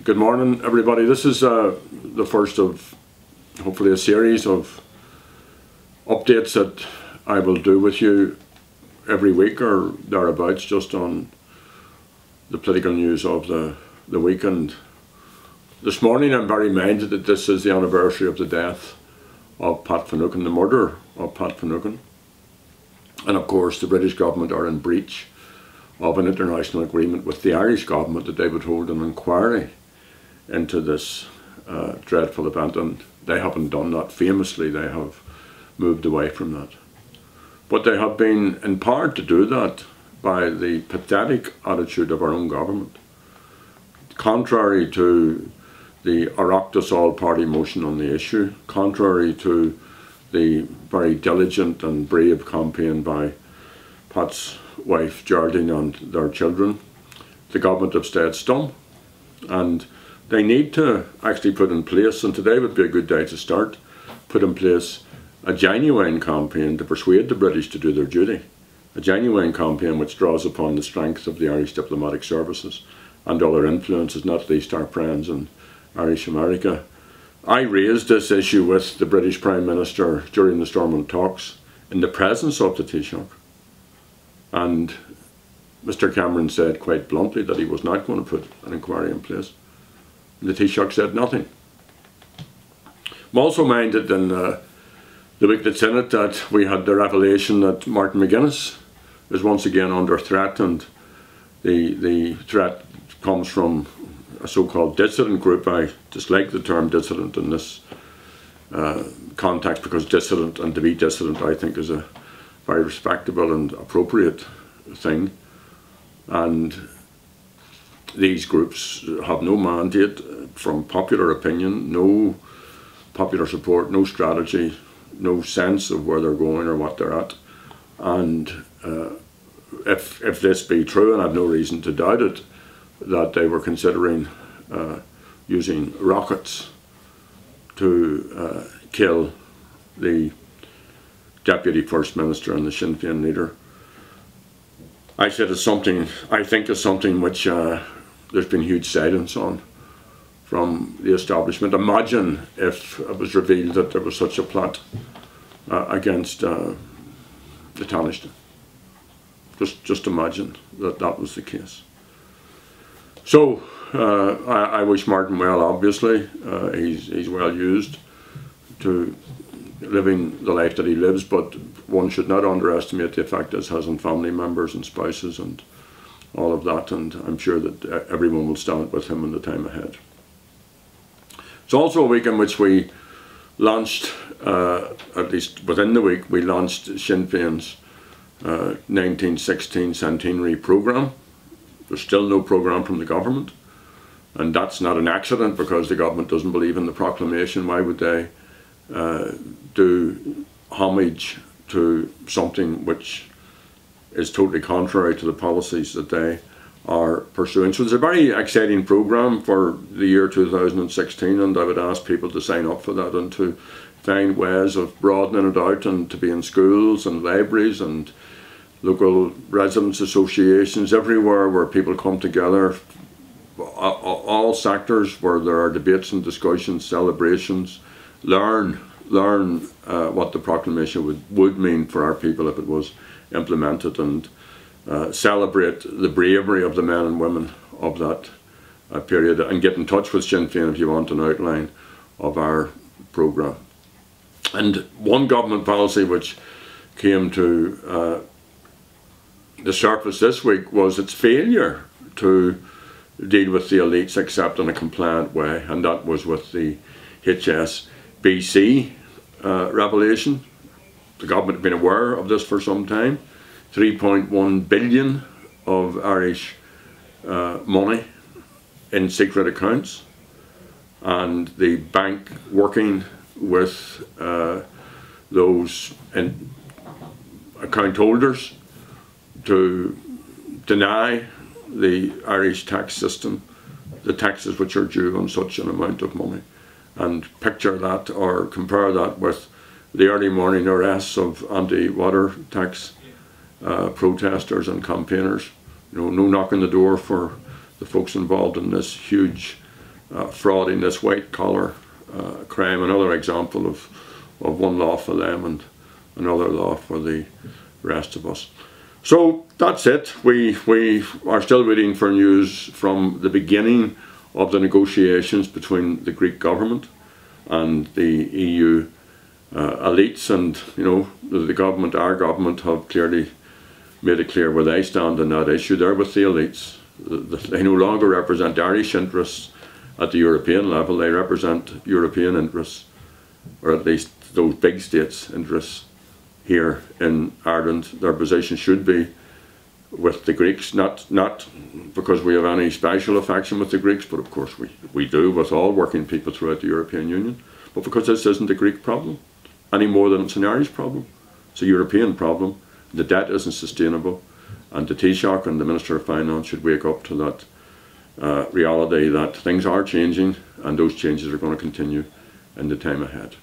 Good morning, everybody. This is the first of hopefully a series of updates that I will do with you every week or thereabouts, just on the political news of the weekend. This morning I'm very minded that this is the anniversary of the death of Pat Finucane, the murder of Pat Finucane. And of course the British government are in breach of an international agreement with the Irish government that they would hold an inquiry into this dreadful event, and they haven't done that. Famously, they have moved away from that. But they have been empowered to do that by the pathetic attitude of our own government. Contrary to the Oireachtas all-party motion on the issue, contrary to the very diligent and brave campaign by Pat's wife Geraldine and their children, the government have stayed stum, and they need to actually put in place, and today would be a good day to start, put in place a genuine campaign to persuade the British to do their duty. A genuine campaign which draws upon the strength of the Irish diplomatic services and other influences, not least our friends in Irish America. I raised this issue with the British Prime Minister during the Stormont talks in the presence of the Taoiseach. And Mr Cameron said quite bluntly that he was not going to put an inquiry in place. The Taoiseach said nothing. I'm also minded in the week that's in it that we had the revelation that Martin McGuinness is once again under threat, and the threat comes from a so-called dissident group. I dislike the term dissident in this context, because dissident, and to be dissident, I think is a very respectable and appropriate thing. And these groups have no mandate from popular opinion, no popular support, no strategy, no sense of where they're going or what they're at. And if this be true, and I have no reason to doubt it, that they were considering using rockets to kill the Deputy First Minister and the Sinn Féin leader, I said it's something, I think it's something which there's been huge silence on from the establishment. Imagine if it was revealed that there was such a plot against the Taoiseach. Just imagine that that was the case. So I wish Martin well, obviously. He's well used to living the life that he lives, but one should not underestimate the effect this has on family members and spouses and all of that, and I'm sure that everyone will stand with him in the time ahead. It's also a week in which we launched, at least within the week, we launched Sinn Féin's 1916 Centenary programme. There's still no programme from the government, and that's not an accident, because the government doesn't believe in the proclamation. Why would they do homage to something which is totally contrary to the policies that they are pursuing? So it's a very exciting programme for the year 2016, and I would ask people to sign up for that and to find ways of broadening it out, and to be in schools and libraries and local residents associations, everywhere where people come together, all sectors where there are debates and discussions, celebrations, learn what the proclamation would mean for our people if it was implemented, and celebrate the bravery of the men and women of that period, and get in touch with Sinn Féin if you want an outline of our programme. And one government policy which came to the surface this week was its failure to deal with the elites except in a compliant way, and that was with the HSBC revelation. The government had been aware of this for some time. 3.1 billion of Irish money in secret accounts, and the bank working with those account holders to deny the Irish tax system the taxes which are due on such an amount of money. And picture that, or compare that with the early morning arrests of anti-water tax protesters and campaigners. You know, no knock on the door for the folks involved in this huge fraudiness, white collar crime, another example of one law for them and another law for the rest of us. So that's it. We are still waiting for news from the beginning of the negotiations between the Greek government and the EU elites, and you know, the government, our government, have clearly made it clear where they stand on that issue. They're with the elites. They no longer represent Irish interests at the European level. They represent European interests, or at least those big states' interests here in Ireland. Their position should be with the Greeks, not because we have any special affection with the Greeks, but of course we do with all working people throughout the European Union, but because this isn't a Greek problem any more than it's an Irish problem. It's a European problem. The debt isn't sustainable, and the Taoiseach and the Minister of Finance should wake up to that reality that things are changing, and those changes are going to continue in the time ahead.